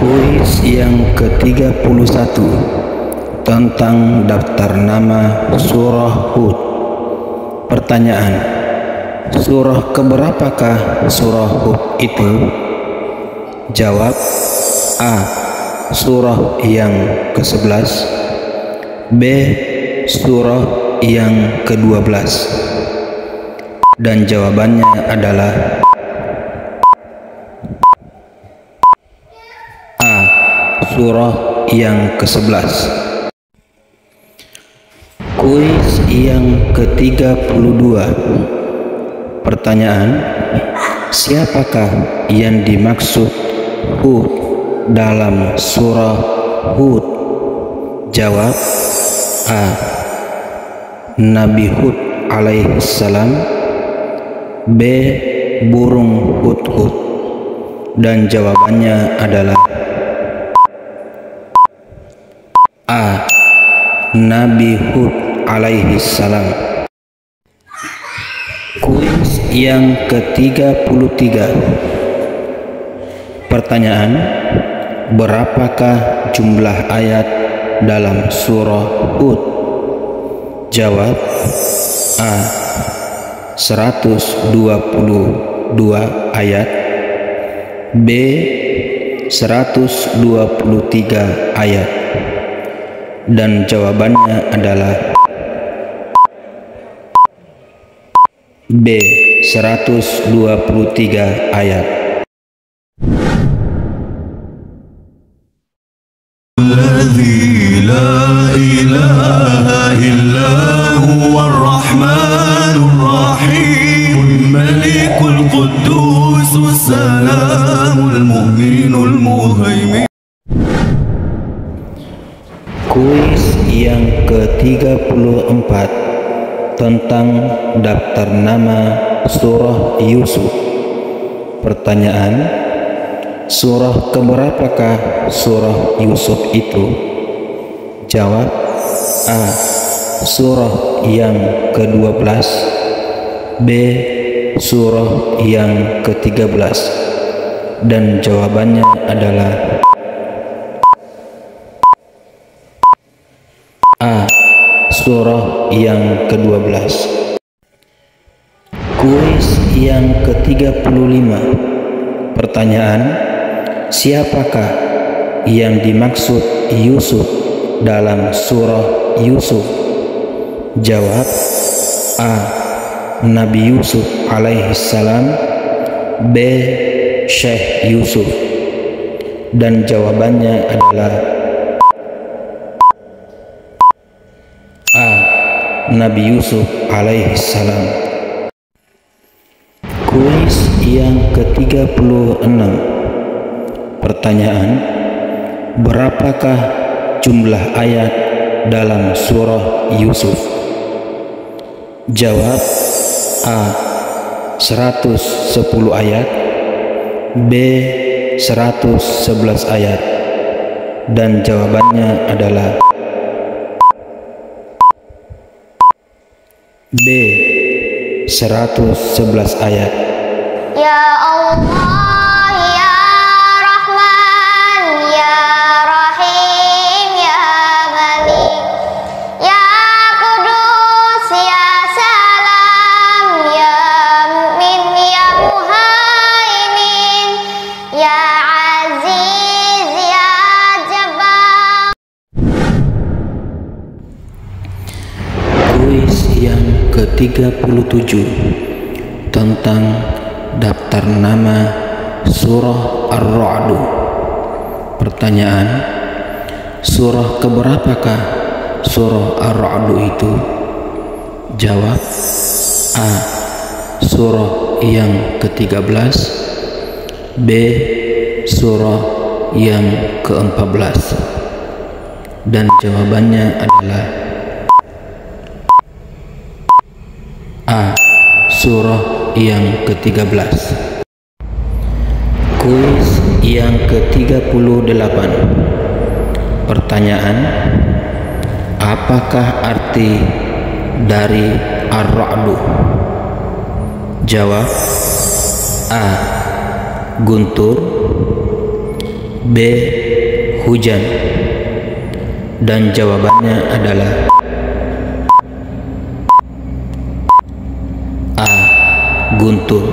Kuis yang ke-31 tentang daftar nama surah Hud. Pertanyaan: surah keberapakah surah Hud itu? Jawab: A. Surah yang ke-11, B. Surah yang ke-12. Dan jawabannya adalah A. Surah yang ke-11. Kuis yang ke-32. Pertanyaan: siapakah yang dimaksud Hud dalam surah Hud? Jawab: A. Nabi Hud alaihissalam, B. burung hud-hud. Dan jawabannya adalah A. Nabi Hud alaihissalam. Kuis yang ke-33. Pertanyaan: berapakah jumlah ayat dalam surah Hud? Jawab: A. 122 ayat, B. 123 ayat. Dan jawabannya adalah B. 123 ayat. الذي لا إله إلا هو الرحمن الرحيم الملك القدوس السلام المؤمن المهيمن. Kuis yang ke-34 tentang daftar nama surah Yusuf. Pertanyaan: surah keberapakah surah Yusuf itu? Jawab: A. Surah yang ke-12, B. Surah yang ke-13. Dan jawabannya adalah A. Surah yang ke-12. Kuis yang ke-35. Pertanyaan: siapakah yang dimaksud Yusuf dalam surah Yusuf? Jawab: A. Nabi Yusuf alaihissalam, B. Syekh Yusuf. Dan jawabannya adalah A. Nabi Yusuf alaihissalam. Kuis yang ke-36. Pertanyaan: berapakah jumlah ayat dalam surah Yusuf? Jawab: A. 110 ayat, B. 111 ayat. Dan jawabannya adalah B. 111 ayat. Ya Allah, ya Rahman, ya Rahim, ya Malik, ya Kudus, ya Salam, ya Mu'min, ya Muhaimin, ya Aziz, ya Jabbar. Kuis yang ke-37 tentang daftar nama surah Ar-Ra'd. Pertanyaan: surah keberapakah surah Ar-Ra'd itu? Jawab: A. Surah yang ke-13, B. Surah yang ke-14. Dan jawabannya adalah A. Surah yang ke-13. Kuis yang ke-38. Pertanyaan: apakah arti dari Ar-Ra'd? Jawab: A. Guntur, B. Hujan. Dan jawabannya adalah A. Guntur.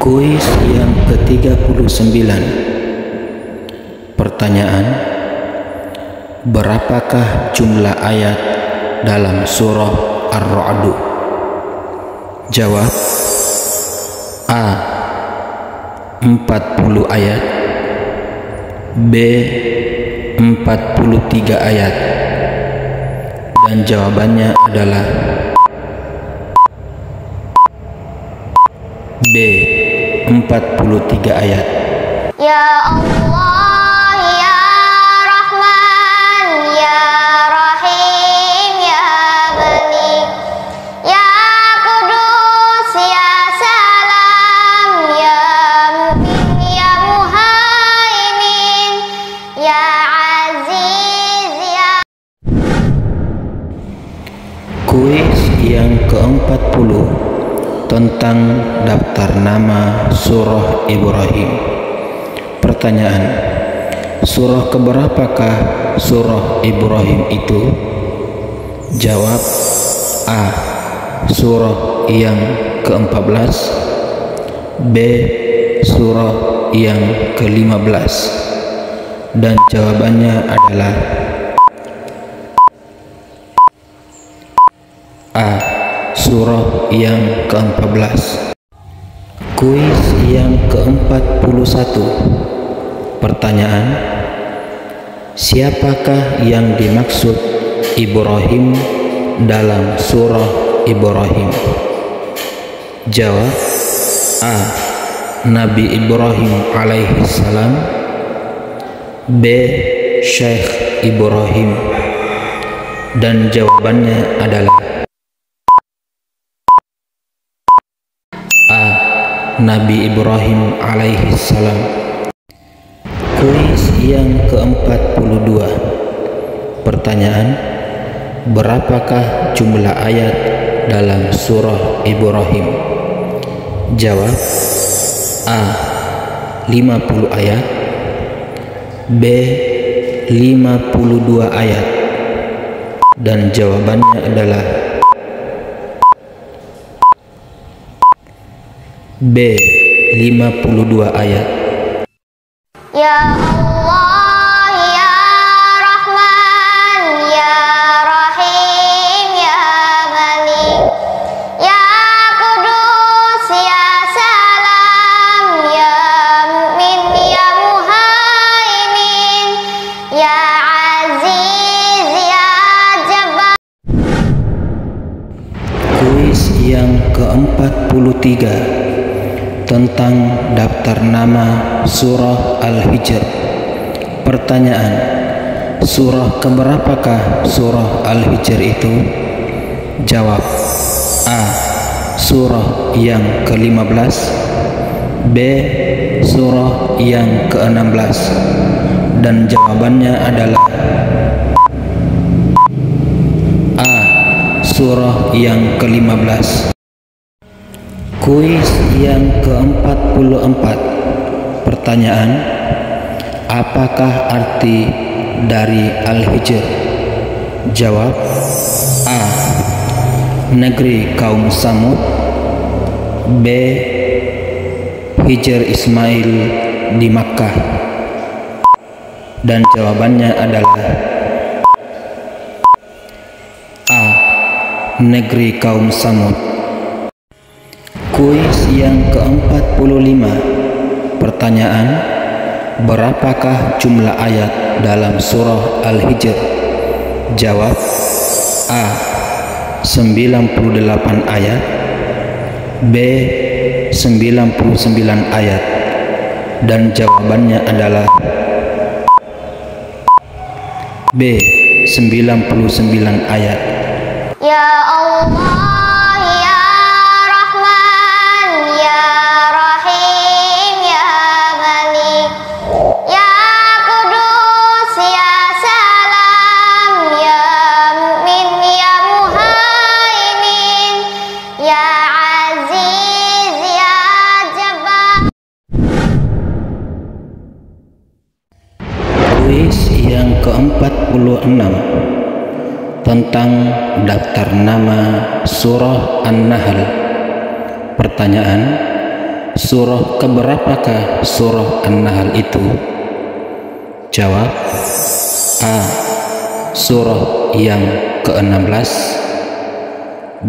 Kuis yang ke-39. Pertanyaan: berapakah jumlah ayat dalam surah Ar-Ra'd? Jawab: A. 40 ayat, B. 43 ayat, dan jawabannya adalah B. 43 ayat. Ya Allah, ya Rahman, ya Rahim, ya Malik, ya Kudus, ya Salam, ya Mu'min, ya Muhaimin, ya Aziz, ya. Kuis yang ke-40 tentang daftar nama surah Ibrahim. Pertanyaan: surah keberapakah surah Ibrahim itu? Jawab: A. Surah yang ke-14, B. Surah yang ke-15, dan jawabannya adalah A. Surah yang ke-14. Kuis yang ke-41. Pertanyaan: siapakah yang dimaksud Ibrahim dalam surah Ibrahim? Jawab: A. Nabi Ibrahim alaihi salam, B. Syekh Ibrahim, dan jawabannya adalah A. Nabi Ibrahim alaihi salam. Kuis yang ke-42. Pertanyaan: berapakah jumlah ayat dalam surah Ibrahim? Jawab: A. 50 ayat, B. 52 ayat, dan jawabannya adalah B. 52 ayat. Ya Allah, ya Rahman, ya Rahim, ya Malik, ya Kudus, ya Salam, ya Mu'min, ya Muhaimin, ya Aziz, ya Jabbar. Kuis yang ke-43 tentang daftar nama surah Al-Hijr. Pertanyaan: surah keberapakah surah Al-Hijr itu? Jawab: A. Surah yang ke-15, B. Surah yang ke-16, dan jawabannya adalah A. Surah yang ke-15. Kuis yang ke-44. Pertanyaan: apakah arti dari Al-Hijr? Jawab: A. Negeri kaum Samud, B. Hijr Ismail di Makkah, dan jawabannya adalah A. Negeri kaum Samud. Kuis yang ke-45. Pertanyaan: berapakah jumlah ayat dalam surah Al-Hijr? Jawab: A. 98 ayat, B. 99 ayat, dan jawabannya adalah B. 99 ayat. Ya Allah, ya Rahman, ya Rahim, ya Malik, ya Kudus, ya Salam, ya Mu'min, ya Muhaimin, ya Aziz, ya Jabbar. ke-46 tentang daftar nama surah An-Nahl. Pertanyaan: surah keberapakah surah An-Nahl itu? Jawab: A. Surah yang ke-16,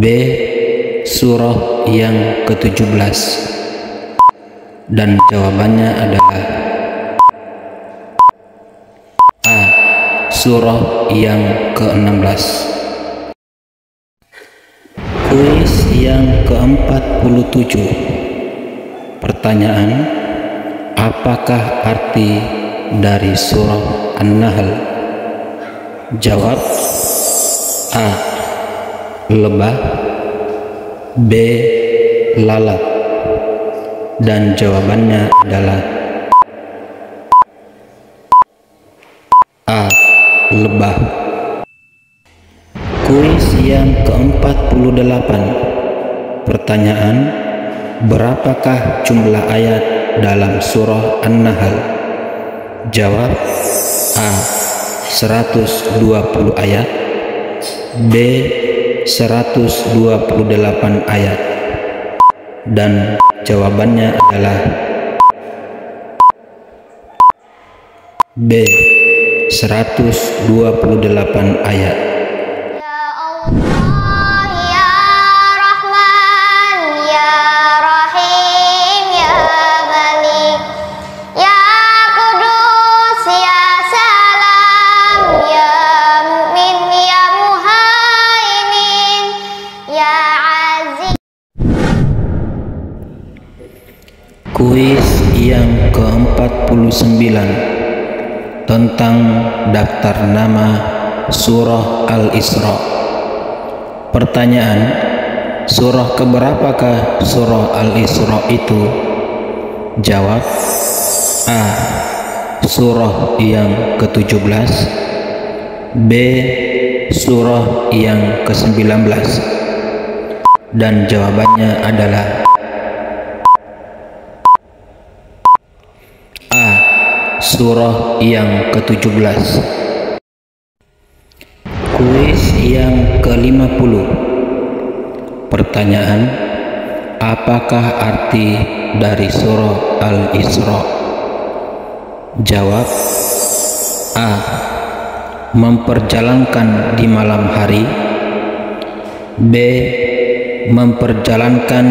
B. Surah yang ke-17. Dan jawabannya adalah A. Surah yang ke-16. Kuis yang ke-47. Pertanyaan: apakah arti dari surah An-Nahl? Jawab: A. Lebah, B. Lalat. Dan jawabannya adalah A. Lebah. Kuis yang ke-48. Pertanyaan: berapakah jumlah ayat dalam surah An-Nahl? Jawab: A. 120 ayat, B. 128 ayat. Dan jawabannya adalah B. 128 ayat. Ya Allah, Ya Rahman, Ya Rahim, Ya Malik, Ya Kudus, Ya Salam, Ya Mu'min, Ya Muhaimin, Ya Aziz. Kuis yang ke-49 tentang daftar nama surah Al-Isra. Pertanyaan: surah keberapakah surah Al-Isra itu? Jawab: A. Surah yang ke-17, B. Surah yang ke-19. Dan jawabannya adalah A. Surah yang ke-17. Kuis yang ke-50. Pertanyaan: apakah arti dari surah Al-Isra? Jawab: A. Memperjalankan di malam hari, B. Memperjalankan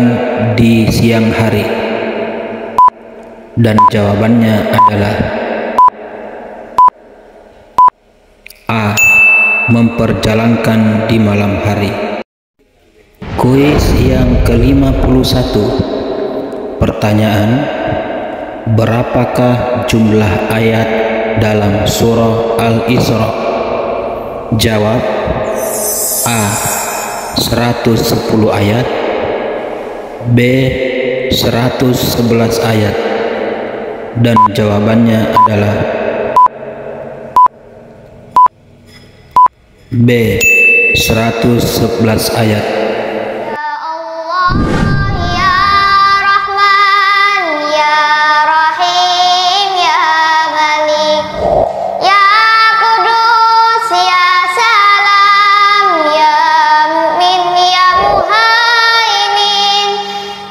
di siang hari. Dan jawabannya adalah A. Memperjalankan di malam hari. Kuis yang ke-51. Pertanyaan: berapakah jumlah ayat dalam surah Al-Isra? Jawab: A. 110 ayat, B. 111 ayat. Dan jawabannya adalah B. 111 ayat. Ya Allah, Ya Rahman, Ya Rahim, Ya Malik, Ya Kudus, Ya Salam, Ya Mu'min, Ya Muhaimin,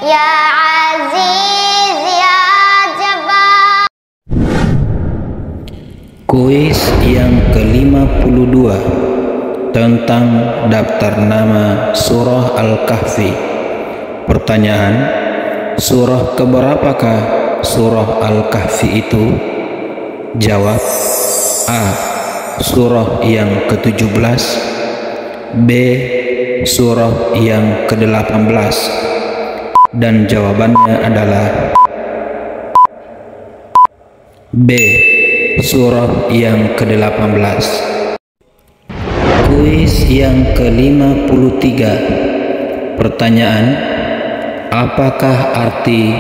Ya Aziz, Ya Jabbar. Kuis yang ke-52 tentang daftar nama surah Al-Kahfi. Pertanyaan: surah keberapakah surah Al-Kahfi itu? Jawab: A. Surah yang ke-17, B. Surah yang ke-18. Dan jawabannya adalah B. Surah yang ke-18. Kuis yang ke-53. Pertanyaan: apakah arti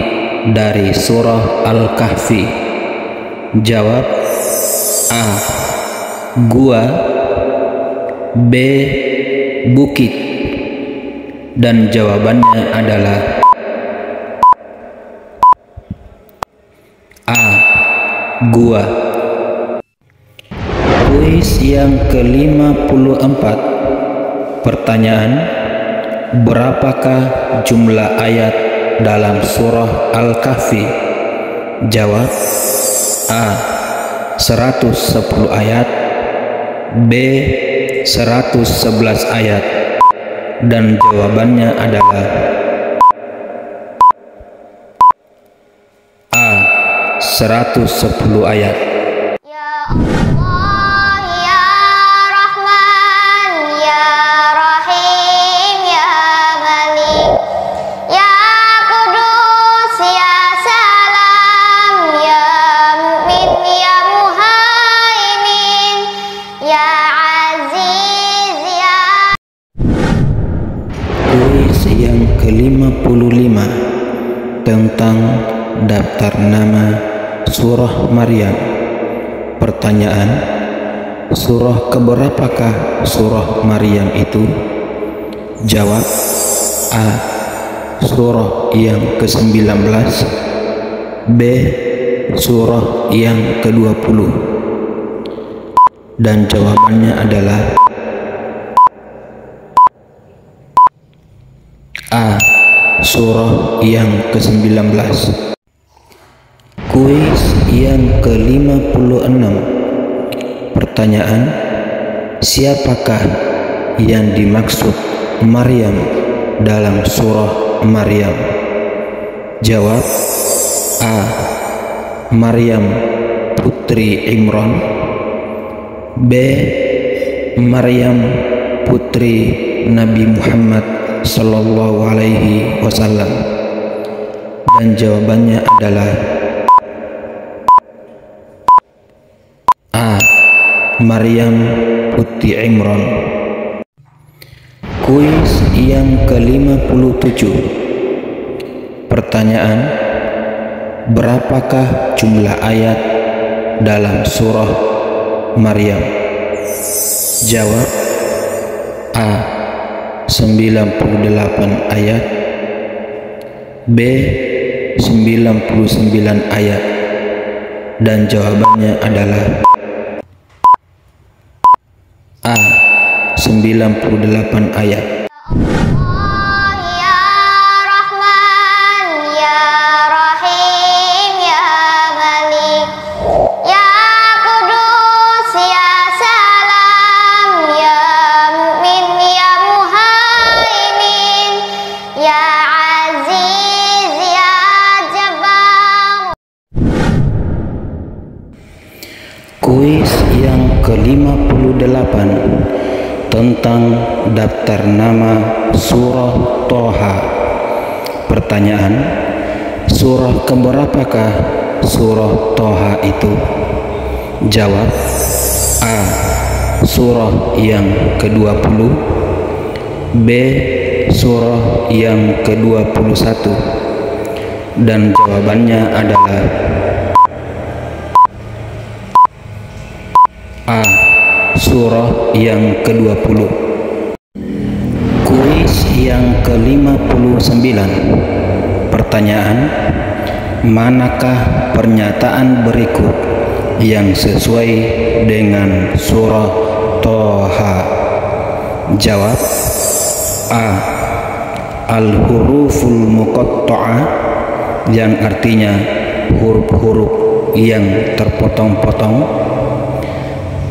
dari surah Al-Kahfi? Jawab: A. Gua, B. Bukit. Dan jawabannya adalah A. Gua. Kuis yang ke-54. Pertanyaan: berapakah jumlah ayat dalam surah Al-Kahfi? Jawab: A. 110 ayat, B. 111 ayat, dan jawabannya adalah A. 110 ayat. Ya Allah, Ya Rahman, Ya Rahim, Ya Malik, Ya Kudus, Ya Salam, Ya Mu'min, Ya Muhaimin, Ya Aziz, Ya. Kuis yang ke-55 tentang daftar nama surah Maryam. Pertanyaan: surah keberapakah surah Maryam itu? Jawab: A. surah yang ke-19, B. surah yang ke-20, dan jawabannya adalah A. surah yang ke-19. Kuis yang ke-56. Pertanyaan: siapakah yang dimaksud Maryam dalam surah Maryam? Jawab: A. Maryam putri Imran, B. Maryam putri Nabi Muhammad sallallahu alaihi wasallam, dan jawabannya adalah A. Maryam putri Imran. Kuis yang ke-57. Pertanyaan: berapakah jumlah ayat dalam surah Maryam? Jawab: A. 98 ayat, B. 99 ayat, dan jawabannya adalah A. 98 ayat. Allah, Ya Rahman, Ya Rahim, Ya Malik, Ya Kudus, Ya Salam, Ya Mu'min, Ya Muhaimin, Ya Aziz, Ya Jabbar. Kuis yang ke-58 tentang daftar nama surah Toha. Pertanyaan: surah keberapakah surah Toha itu? Jawab: A. surah yang ke-20, B. surah yang ke-21, dan jawabannya adalah A. surah yang ke-20. Kuis yang ke-59. Pertanyaan: manakah pernyataan berikut yang sesuai dengan surah Toha? Jawab: A. al-huruful muqatta'ah, yang artinya huruf-huruf yang terpotong-potong,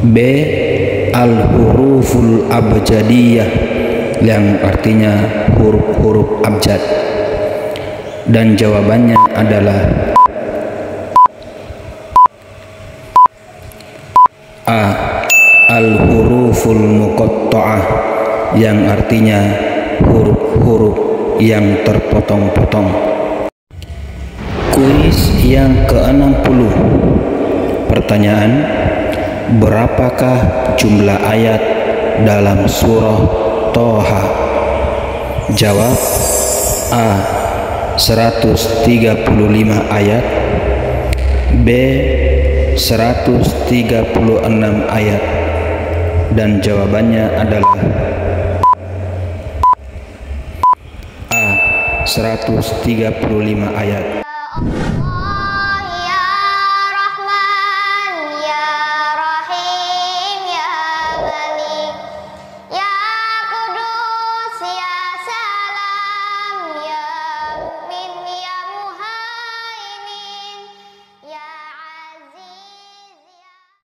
B. al-huruful abjadiyah, yang artinya huruf-huruf abjad, dan jawabannya adalah A. al-huruful muqatta'ah, yang artinya huruf-huruf yang terpotong-potong. Kuis yang ke-60. Pertanyaan: berapakah jumlah ayat dalam surah Toha? Jawab: A. 135 ayat, B. 136 ayat, dan jawabannya adalah A. 135 ayat.